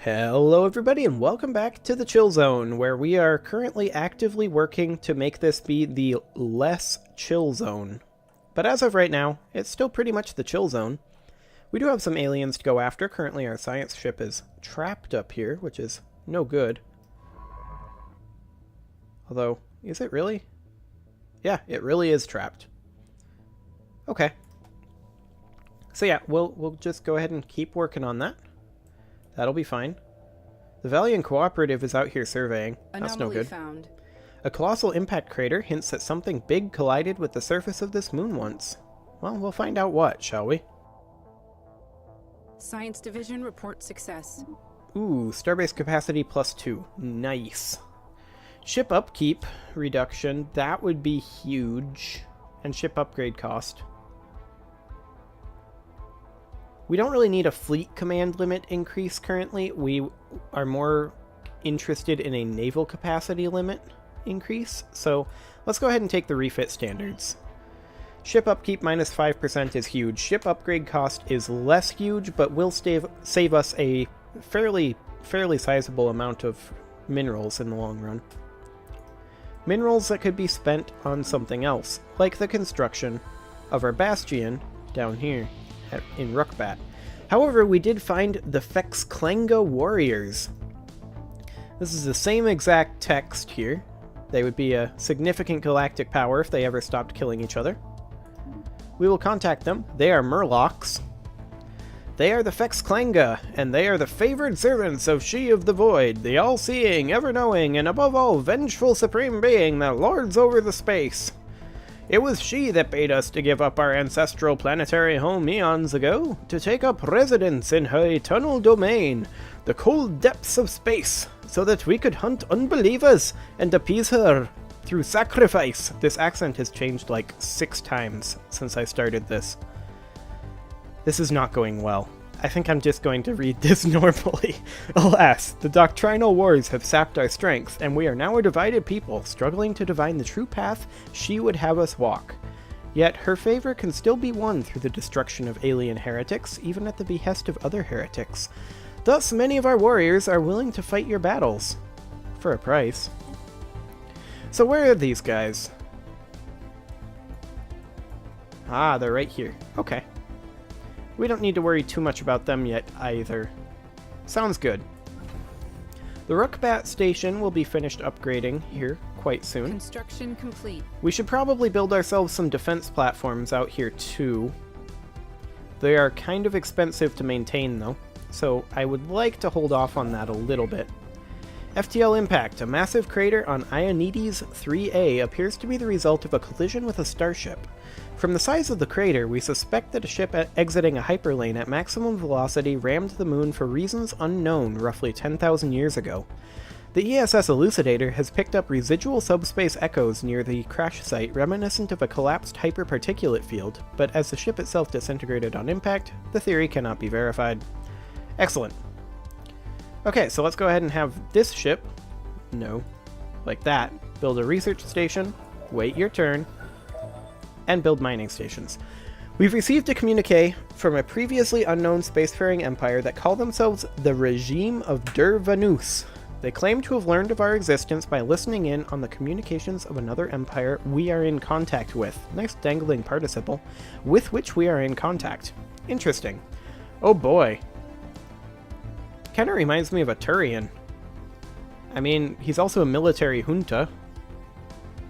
Hello everybody and welcome back to the Chill Zone, where we are currently actively working to make this be the less chill zone. But as of right now, it's still pretty much the chill zone. We do have some aliens to go after. Currently our science ship is trapped up here, which is no good. Although, is it really? Yeah, it really is trapped. Okay. So yeah, we'll just go ahead and keep working on that. That'll be fine. The Valiant Cooperative is out here surveying. That's no good. Found. A colossal impact crater hints that something big collided with the surface of this moon once. Well, we'll find out what, shall we? Science Division report success. Ooh, starbase capacity +2. Nice. Ship upkeep reduction, that would be huge. And ship upgrade cost. We don't really need a fleet command limit increase currently. We are more interested in a naval capacity limit increase. So let's go ahead and take the refit standards. Ship upkeep -5% is huge. Ship upgrade cost is less huge, but will save us a fairly sizable amount of minerals in the long run. Minerals that could be spent on something else, like the construction of our bastion down here in Rukbat. However, we did find the Fexclenga warriors. This is the same exact text here. They would be a significant galactic power if they ever stopped killing each other. We will contact them. They are Murlocs. They are the Fexclenga, and they are the favored servants of She of the Void, the all-seeing, ever-knowing, and above all, vengeful supreme being that lords over the space. It was she that bade us to give up our ancestral planetary home eons ago, to take up residence in her eternal domain, the cold depths of space, so that we could hunt unbelievers and appease her through sacrifice. This accent has changed like 6 times since I started this. This is not going well. I think I'm just going to read this normally. Alas, the doctrinal wars have sapped our strength, and we are now a divided people, struggling to divine the true path she would have us walk. Yet her favor can still be won through the destruction of alien heretics, even at the behest of other heretics. Thus, many of our warriors are willing to fight your battles. For a price. So where are these guys? Ah, they're right here. Okay. We don't need to worry too much about them yet, either. Sounds good. The Rukbat station will be finished upgrading here quite soon. Construction complete. We should probably build ourselves some defense platforms out here, too. They are kind of expensive to maintain, though, so I would like to hold off on that a little bit. FTL impact. A massive crater on Ionides 3A appears to be the result of a collision with a starship. From the size of the crater, we suspect that a ship exiting a hyperlane at maximum velocity rammed the moon for reasons unknown roughly 10,000 years ago. The ESS Elucidator has picked up residual subspace echoes near the crash site reminiscent of a collapsed hyperparticulate field, but as the ship itself disintegrated on impact, the theory cannot be verified. Excellent. Okay, so let's go ahead and have this ship, like that, build a research station, wait your turn, and build mining stations. We've received a communique from a previously unknown spacefaring empire that call themselves the Regime of Dervanus. They claim to have learned of our existence by listening in on the communications of another empire we are in contact with. Nice dangling participle. With which we are in contact. Interesting. Oh boy. Kinda reminds me of a Turian. I mean, he's also a military junta.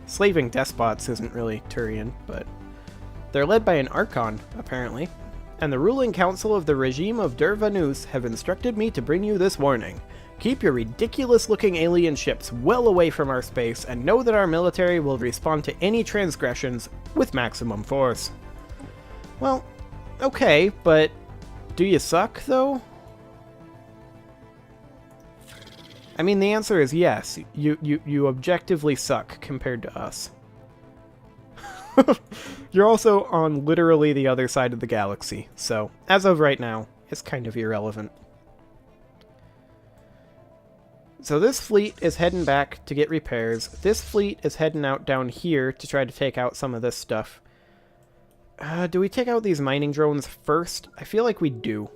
Slaving despots isn't really Turian, but they're led by an Archon, apparently. And the ruling council of the Regime of Dervanus have instructed me to bring you this warning. Keep your ridiculous-looking alien ships well away from our space, and know that our military will respond to any transgressions with maximum force. Well, okay, but do you suck, though? I mean, the answer is yes. You objectively suck compared to us. You're also on literally the other side of the galaxy, so as of right now, it's kind of irrelevant. So this fleet is heading back to get repairs. This fleet is heading out down here to try to take out some of this stuff. Do we take out these mining drones first? I feel like we do.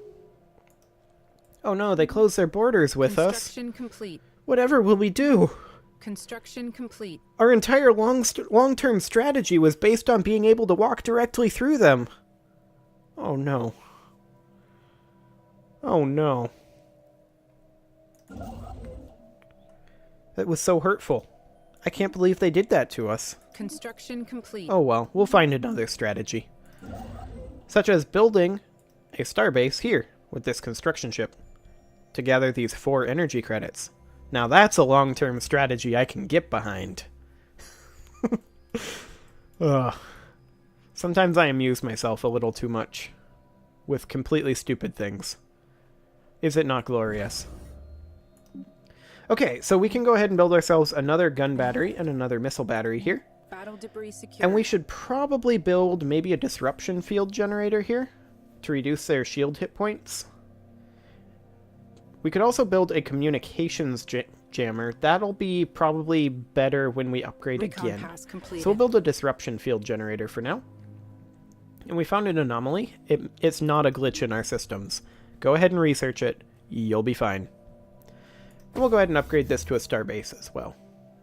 Oh no, they closed their borders with us. Construction complete. Whatever will we do? Construction complete. Our entire long-term strategy was based on being able to walk directly through them. Oh no. Oh no. That was so hurtful. I can't believe they did that to us. Construction complete. Oh well, we'll find another strategy. Such as building a starbase here with this construction ship to gather these 4 energy credits. Now that's a long-term strategy I can get behind. Ugh. Sometimes I amuse myself a little too much with completely stupid things. Is it not glorious? Okay, so we can go ahead and build ourselves another gun battery and another missile battery here. Battle debris secured. And we should probably build maybe a disruption field generator here to reduce their shield hit points. We could also build a communications jammer. That'll be probably better when we upgrade Recon again. pass completed. So we'll build a disruption field generator for now. And we found an anomaly. It's not a glitch in our systems. Go ahead and research it. You'll be fine. And we'll go ahead and upgrade this to a star base as well.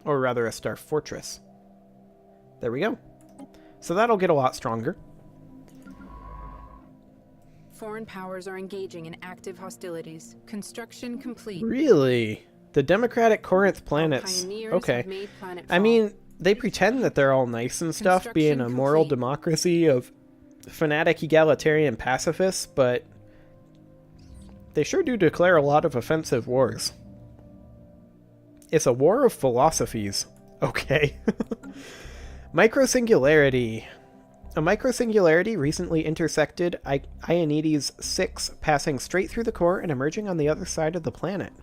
Or rather a star fortress. There we go. So that'll get a lot stronger. Foreign powers are engaging in active hostilities. Construction complete. Really? The Democratic Corinth planets. Pioneers Okay. have made planet I fall. mean, they pretend that they're all nice and stuff, being a Construction moral complete. democracy of fanatic egalitarian pacifists, but they sure do declare a lot of offensive wars. It's a war of philosophies. Okay. Microsingularity. A microsingularity recently intersected Ionides 6, passing straight through the core and emerging on the other side of the planet.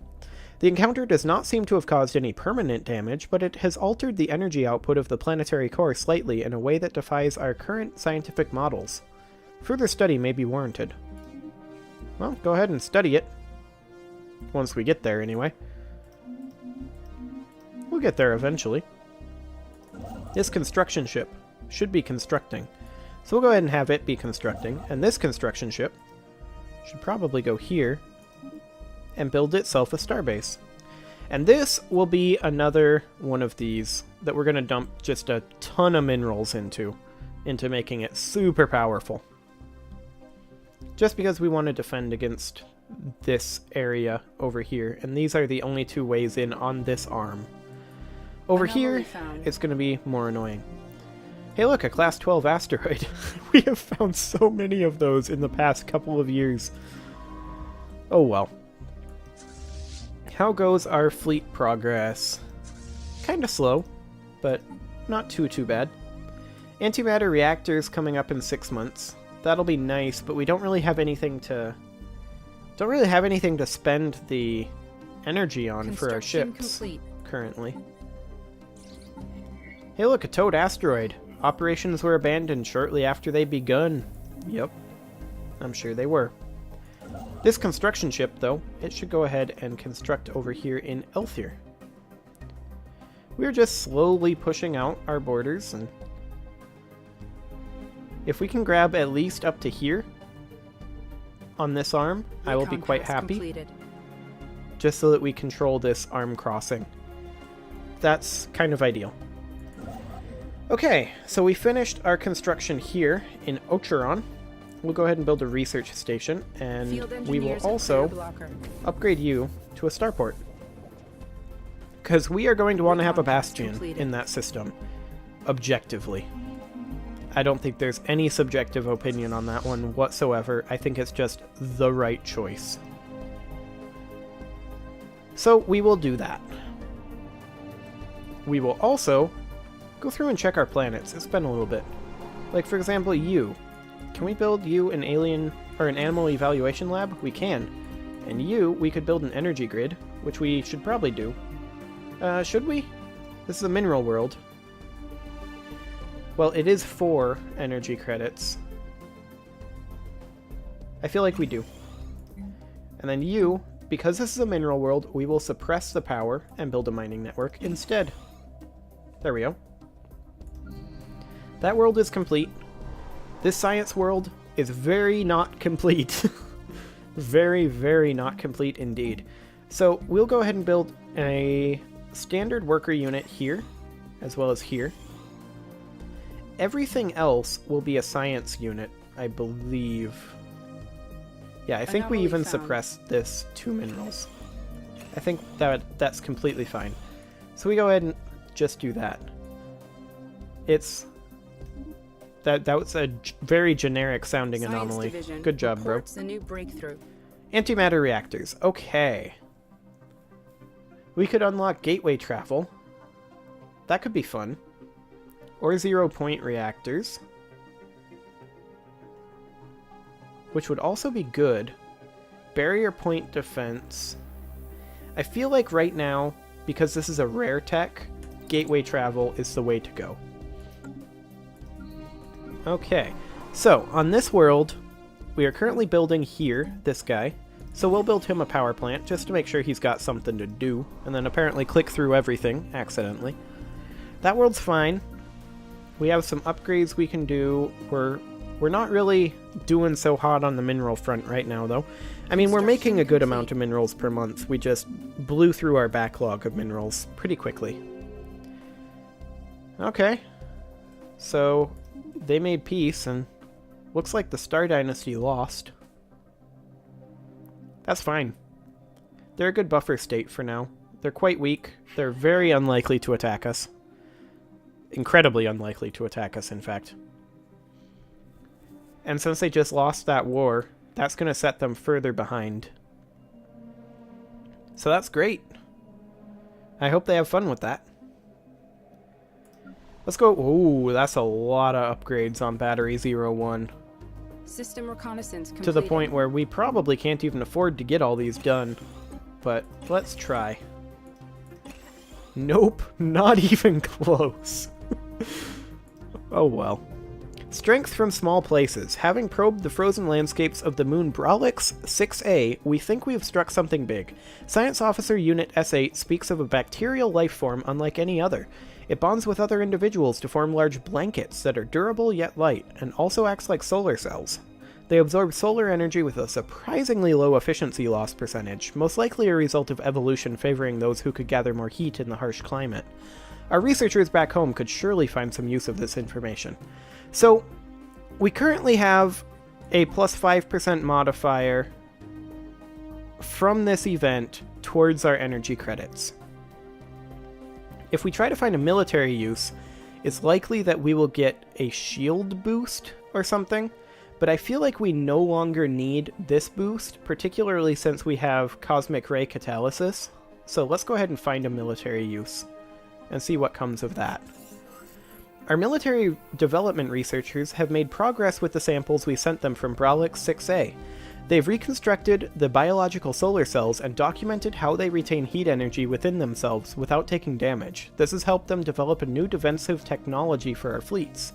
The encounter does not seem to have caused any permanent damage, but it has altered the energy output of the planetary core slightly in a way that defies our current scientific models. Further study may be warranted. Well, go ahead and study it. Once we get there, anyway. We'll get there eventually. This construction ship should be constructing. So we'll go ahead and have it be constructing. And this construction ship should probably go here and build itself a starbase. And this will be another one of these that we're going to dump just a ton of minerals into making it super powerful. Just because we want to defend against this area over here. And these are the only 2 ways in on this arm. Over Anomaly here, found. it's going to be more annoying. Hey look, a class 12 asteroid. We have found so many of those in the past couple of years. Oh well. How goes our fleet progress? Kinda slow, but not too bad. Antimatter reactors coming up in 6 months. That'll be nice, but we don't really have anything to spend the energy on for our Construction ships complete. currently. Hey look, a towed asteroid. Operations were abandoned shortly after they begun. Yep, I'm sure they were. This construction ship, though, it should go ahead and construct over here in Elthier. We're just slowly pushing out our borders, and if we can grab at least up to here on this arm, I will be Recon quite pass happy. completed. Just so that we control this arm crossing. That's kind of ideal. Okay, so we finished our construction here in Ocheron. We'll go ahead and build a research station, and Field we will engineers have also clear blocker. upgrade you to a starport. Because we are going to want to have a Recon pass bastion completed. in that system, objectively. I don't think there's any subjective opinion on that one whatsoever. I think it's just the right choice. So we will do that. We will also go through and check our planets. It's been a little bit. Like, for example, you. Can we build you an alien or an animal evaluation lab? We can. And you, we could build an energy grid, which we should probably do. Should we? This is a mineral world. Well, it is 4 energy credits. I feel like we do. And then you, because this is a mineral world, we will suppress the power and build a mining network instead. There we go. That world is complete. This science world is very not complete. Very, very not complete indeed. So we'll go ahead and build a standard worker unit here, as well as here. Everything else will be a science unit, I believe. Yeah, I think we even suppressed this 2 minerals. I think that's completely fine. So we go ahead and just do that. That was a very generic sounding anomaly. Good job, bro. A new breakthrough. Antimatter reactors. Okay. We could unlock gateway travel. That could be fun. Or 0-point reactors. Which would also be good. Barrier point defense. I feel like right now, because this is a rare tech, gateway travel is the way to go. Okay, so on this world, we are currently building here, this guy. So we'll build him a power plant just to make sure he's got something to do, and then apparently click through everything accidentally. That world's fine. We have some upgrades we can do. We're not really doing so hot on the mineral front right now, though. I mean, we're making a good amount of minerals per month. We just blew through our backlog of minerals pretty quickly. Okay. So they made peace, and looks like the Star Dynasty lost. That's fine. They're a good buffer state for now. They're quite weak. They're very unlikely to attack us. Incredibly unlikely to attack us, in fact. And since they just lost that war, that's going to set them further behind. So that's great. I hope they have fun with that. Let's go. Ooh, that's a lot of upgrades on Battery 01. System reconnaissance completed. To the point where we probably can't even afford to get all these done. But let's try. Nope, not even close. Oh well. Strength from small places. Having probed the frozen landscapes of the moon Brolix 6A, we think we have struck something big. Science Officer Unit S8 speaks of a bacterial life form unlike any other. It bonds with other individuals to form large blankets that are durable yet light, and also acts like solar cells. They absorb solar energy with a surprisingly low efficiency loss percentage, most likely a result of evolution favoring those who could gather more heat in the harsh climate. Our researchers back home could surely find some use of this information. So, we currently have a plus 5% modifier from this event towards our energy credits. If we try to find a military use, it's likely that we will get a shield boost or something, but I feel like we no longer need this boost, particularly since we have Cosmic Ray Catalysis. So let's go ahead and find a military use and see what comes of that. Our military development researchers have made progress with the samples we sent them from Brolix 6A. They've reconstructed the biological solar cells and documented how they retain heat energy within themselves without taking damage. This has helped them develop a new defensive technology for our fleets.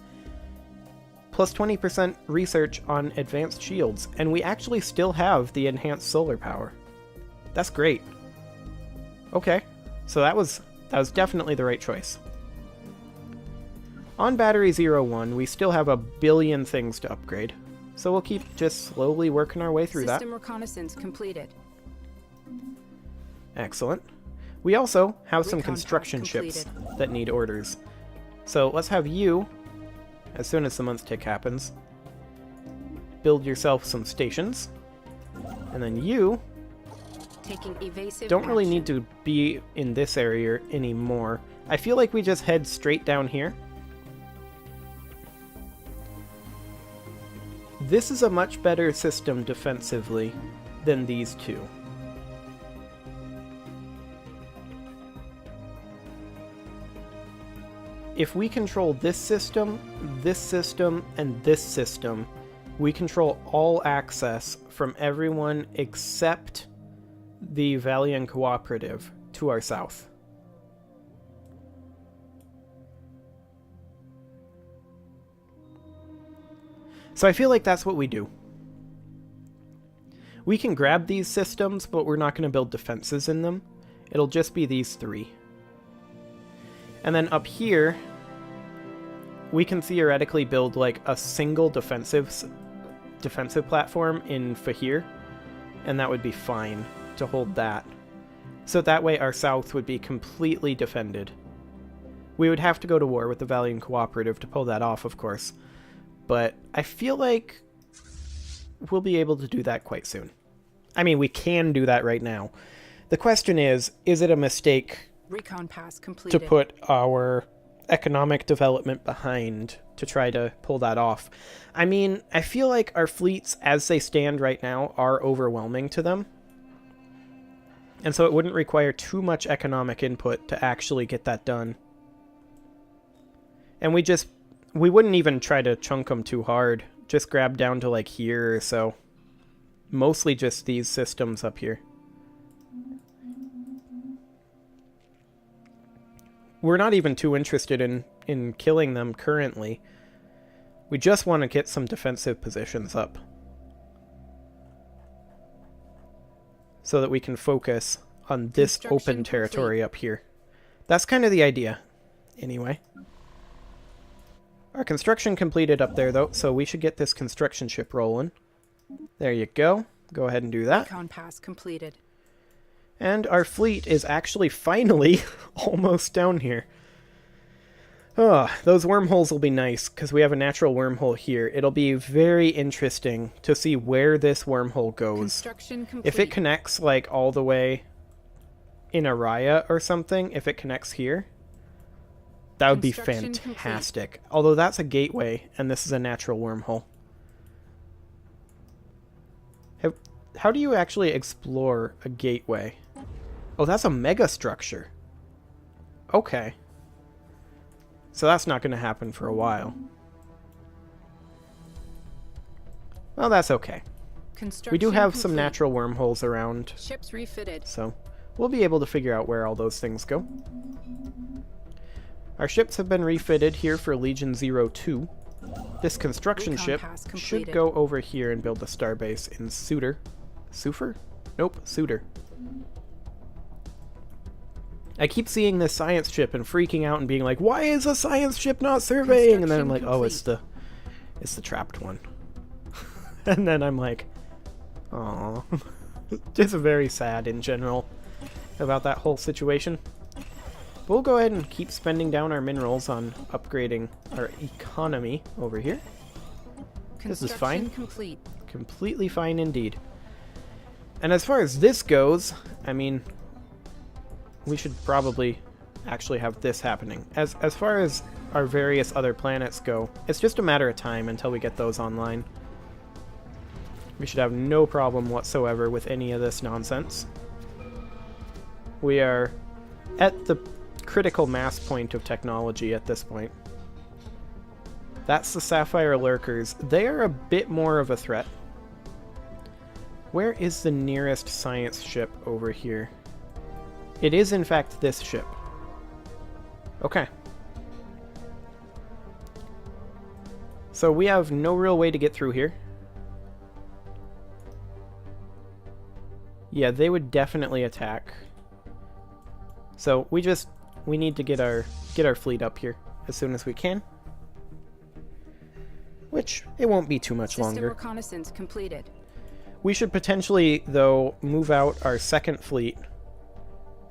Plus 20% research on advanced shields, and we actually still have the enhanced solar power. That's great. Okay, so that was definitely the right choice. On Battery 01, we still have a billion things to upgrade, so we'll keep just slowly working our way through that. System reconnaissance completed. Excellent. We also have some Recon construction task ships completed. that need orders. So let's have you, as soon as the month tick happens, build yourself some stations. And then you Taking evasive don't really action. need to be in this area anymore. I feel like we just head straight down here. This is a much better system defensively than these two. If we control this system, and this system, we control all access from everyone except the Valian Cooperative to our south. So I feel like that's what we do. We can grab these systems, but we're not going to build defenses in them. It'll just be these three. And then up here, we can theoretically build like a single defensive platform in Fahir, and that would be fine to hold that. So that way our south would be completely defended. We would have to go to war with the Valiant Cooperative to pull that off, of course. But I feel like we'll be able to do that quite soon. I mean, we can do that right now. The question is it a mistake Recon pass completed. to put our economic development behind to try to pull that off? I mean, I feel like our fleets, as they stand right now, are overwhelming to them. And so it wouldn't require too much economic input to actually get that done. And we wouldn't even try to chunk them too hard. Just grab down to like here or so. Mostly just these systems up here. We're not even too interested in killing them currently. We just want to get some defensive positions up. So that we can focus on this open territory up here. That's kind of the idea, anyway. Our construction completed up there, though, so we should get this construction ship rolling. There you go. Go ahead and do that. Recon pass completed. And our fleet is actually finally almost down here. Oh, those wormholes will be nice, because we have a natural wormhole here. It'll be very interesting to see where this wormhole goes. Construction complete. If it connects, like, all the way in Araya or something, if it connects here, that would be fantastic. Complete. Although that's a gateway, and this is a natural wormhole. How do you actually explore a gateway? Oh, that's a mega structure. Okay. So that's not going to happen for a while. Well, that's okay. We do have some natural wormholes around. Ships refitted. So we'll be able to figure out where all those things go. Our ships have been refitted here for Legion 02. This construction ship should go over here and build a starbase in Suter. Sufer? Nope, Suter. I keep seeing this science ship and freaking out and being like, why is a science ship not surveying? And then I'm like, oh, it's the trapped one. And then I'm like, aw. Just very sad in general about that whole situation. We'll go ahead and keep spending down our minerals on upgrading our economy over here. This is fine. Complete. Completely fine indeed. And as far as this goes, I mean, we should probably actually have this happening. As far as our various other planets go, it's just a matter of time until we get those online. We should have no problem whatsoever with any of this nonsense. We are at the critical mass point of technology at this point. That's the Sapphire Lurkers. They are a bit more of a threat. Where is the nearest science ship over here? It is, in fact, this ship. Okay. So we have no real way to get through here. Yeah, they would definitely attack. So we need to get our fleet up here as soon as we can. Which, it won't be too much longer. System reconnaissance completed. We should potentially, though, move out our second fleet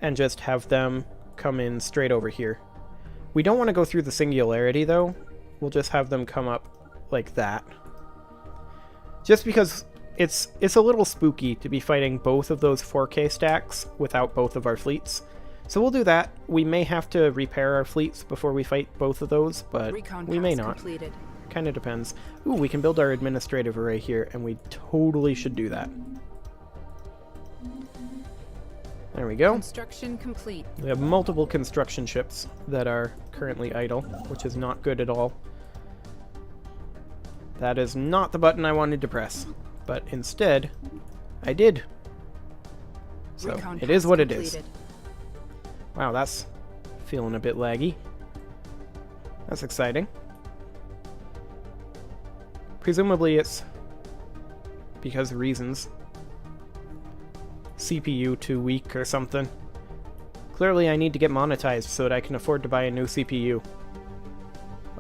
and just have them come in straight over here. We don't want to go through the singularity, though. We'll just have them come up like that. Just because it's a little spooky to be fighting both of those 4K stacks without both of our fleets. So we'll do that. We may have to repair our fleets before we fight both of those, but we may not. Completed. Kind of depends. Ooh, we can build our administrative array here, and we totally should do that. There we go. Construction complete. We have multiple construction ships that are currently idle, which is not good at all. That is not the button I wanted to press, but instead, I did. So, it is what it is. Wow, that's feeling a bit laggy. That's exciting. Presumably it's because reasons. CPU too weak or something. Clearly I need to get monetized so that I can afford to buy a new CPU.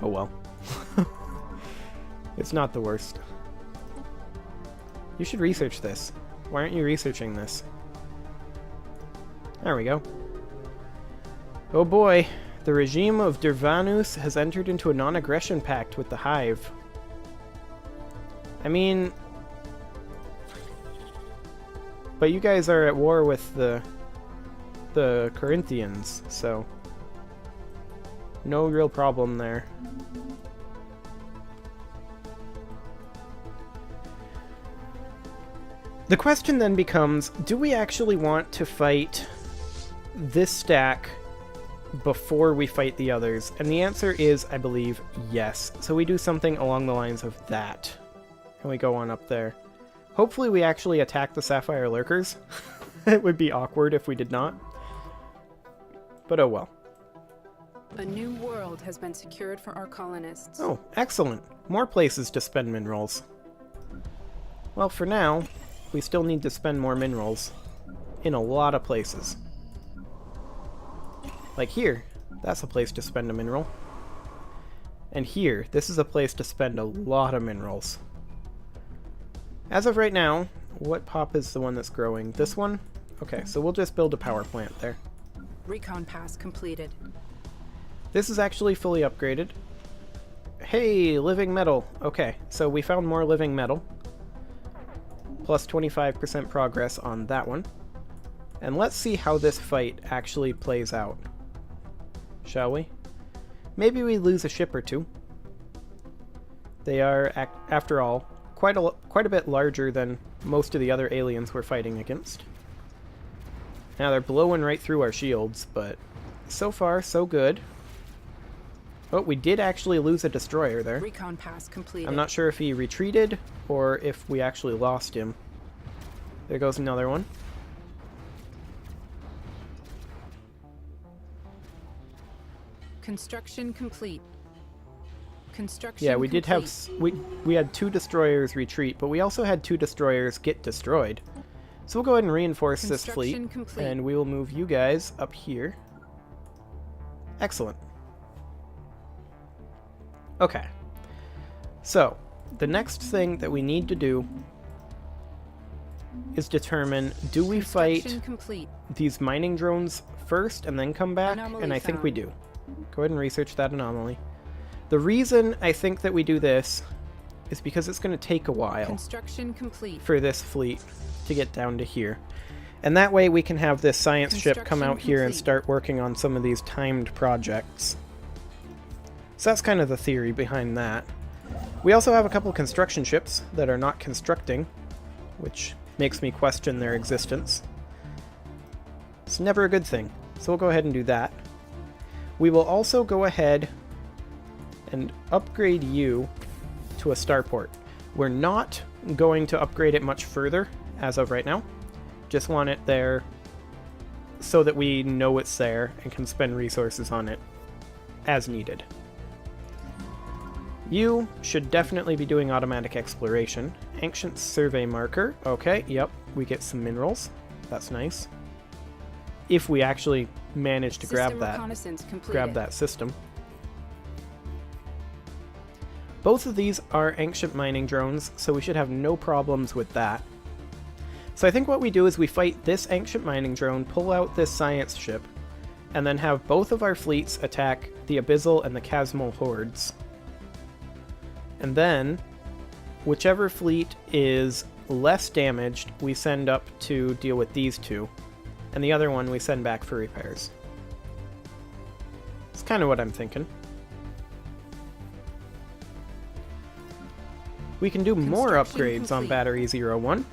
Oh well. It's not the worst. You should research this. Why aren't you researching this? There we go. Oh boy, the regime of Dervanus has entered into a non-aggression pact with the Hive. I mean... But you guys are at war with the Corinthians, so... No real problem there. The question then becomes, do we actually want to fight this stack before we fight the others? And the answer is, I believe, yes. So we do something along the lines of that. And we go on up there. Hopefully we actually attack the Sapphire Lurkers. It would be awkward if we did not. But oh well. A new world has been secured for our colonists. Oh, excellent. More places to spend minerals. Well, for now, we still need to spend more minerals in a lot of places. Like here, that's a place to spend a mineral. And here, this is a place to spend a lot of minerals. As of right now, what pop is the one that's growing? This one? Okay, so we'll just build a power plant there. Recon pass completed. This is actually fully upgraded. Hey, living metal. Okay, so we found more living metal. Plus 25% progress on that one. And let's see how this fight actually plays out. Shall we? Maybe we lose a ship or two. They are, after all, quite a bit larger than most of the other aliens we're fighting against. Now they're blowing right through our shields, but so far so good. Oh, we did actually lose a destroyer there. Recon pass completed. I'm not sure if he retreated or if we actually lost him. There goes another one. Construction complete. Construction Yeah, we complete. did have we had 2 destroyers retreat, but we also had 2 destroyers get destroyed. So we'll go ahead and reinforce this fleet, Complete. and we will move you guys up here. Excellent. Okay. So, the next thing that we need to do is determine, do we fight complete. these mining drones first and then come back? Anomaly And I think we found. do. Go ahead and research that anomaly. The reason I think that we do this is because it's going to take a while Construction complete. for this fleet to get down to here. And that way we can have this science ship come out here and complete. start working on some of these timed projects. So that's kind of the theory behind that. We also have a couple construction ships that are not constructing, which makes me question their existence. It's never a good thing, so we'll go ahead and do that. We will also go ahead and upgrade you to a starport. We're not going to upgrade it much further as of right now. Just want it there so that we know it's there and can spend resources on it as needed. You should definitely be doing automatic exploration. Ancient survey marker. Okay, yep, we get some minerals. That's nice. If we actually manage to grab reconnaissance completed. grab that system. Both of these are ancient mining drones, so we should have no problems with that. So I think what we do is we fight this ancient mining drone, pull out this science ship, and then have both of our fleets attack the abyssal and the chasmal hordes. And then, whichever fleet is less damaged, we send up to deal with these two, and the other one we send back for repairs. It's kind of what I'm thinking. We can do more upgrades on Battery 01.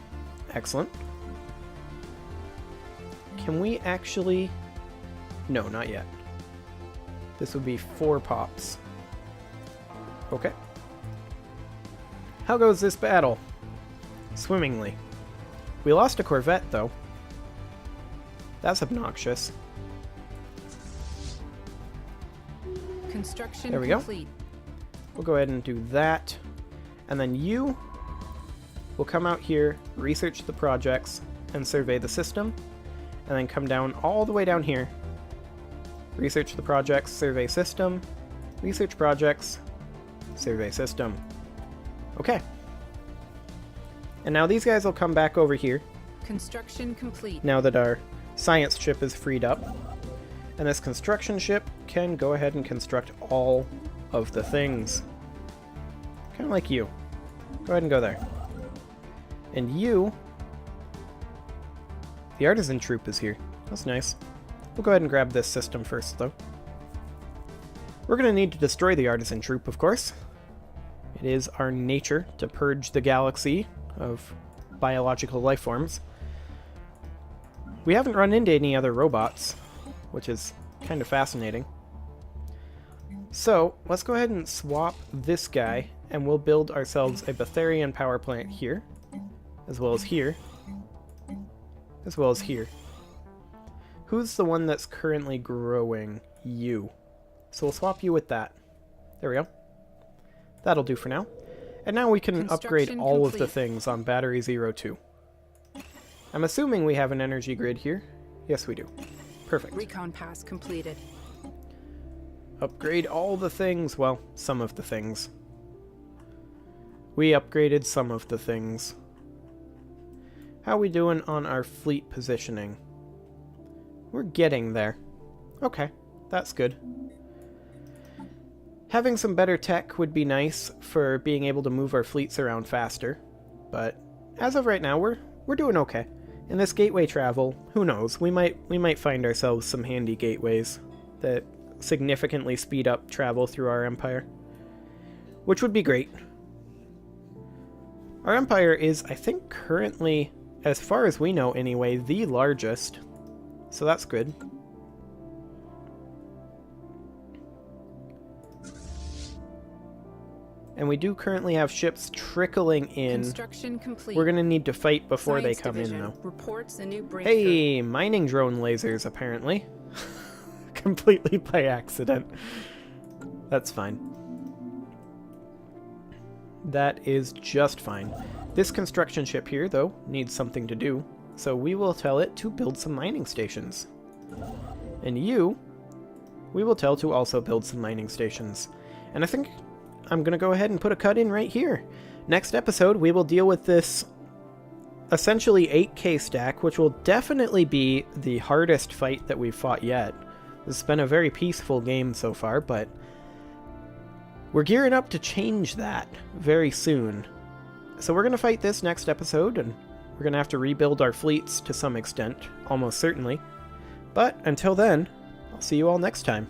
Excellent. Can we actually... No, not yet. This would be 4 pops. Okay. How goes this battle? Swimmingly. We lost a corvette, though. That's obnoxious. Construction there we complete. go. We'll go ahead and do that. And then you will come out here, research the projects, and survey the system. And then come down all the way down here. Research the projects, survey system. Research projects, survey system. Okay. And now these guys will come back over here. Construction complete. now that our science ship is freed up. And this construction ship can go ahead and construct all of the things. Kind of like you. Go ahead and go there. And you... The artisan troop is here. That's nice. We'll go ahead and grab this system first, though. We're going to need to destroy the artisan troop, of course. It is our nature to purge the galaxy of biological life forms. We haven't run into any other robots, which is kind of fascinating. So, let's go ahead and swap this guy, and we'll build ourselves a Betharian power plant here, as well as here, as well as here. Who's the one that's currently growing? You. So we'll swap you with that. There we go. That'll do for now. And now we can upgrade all of the things on Battery 02. I'm assuming we have an energy grid here. Yes, we do. Perfect. Recon pass completed. Upgrade all the things. Well, some of the things. We upgraded some of the things. How are we doing on our fleet positioning? We're getting there. Okay, that's good. Having some better tech would be nice for being able to move our fleets around faster, but as of right now, we're doing okay. In this gateway travel, who knows? We might find ourselves some handy gateways that significantly speed up travel through our empire, which would be great. Our empire is, I think, currently, as far as we know anyway, the largest, so that's good. And we do currently have ships trickling in. Construction complete. We're going to need to fight before Science they come division in, though. reports a new breakthrough. Hey, mining drone lasers, apparently. Completely by accident. That's fine. That is just fine. This construction ship here, though, needs something to do. So we will tell it to build some mining stations. And you, we will tell to also build some mining stations. And I think I'm going to go ahead and put a cut in right here. Next episode, we will deal with this essentially 8K stack, which will definitely be the hardest fight that we've fought yet. This has been a very peaceful game so far, but we're gearing up to change that very soon. So we're going to fight this next episode, and we're going to have to rebuild our fleets to some extent, almost certainly. But until then, I'll see you all next time.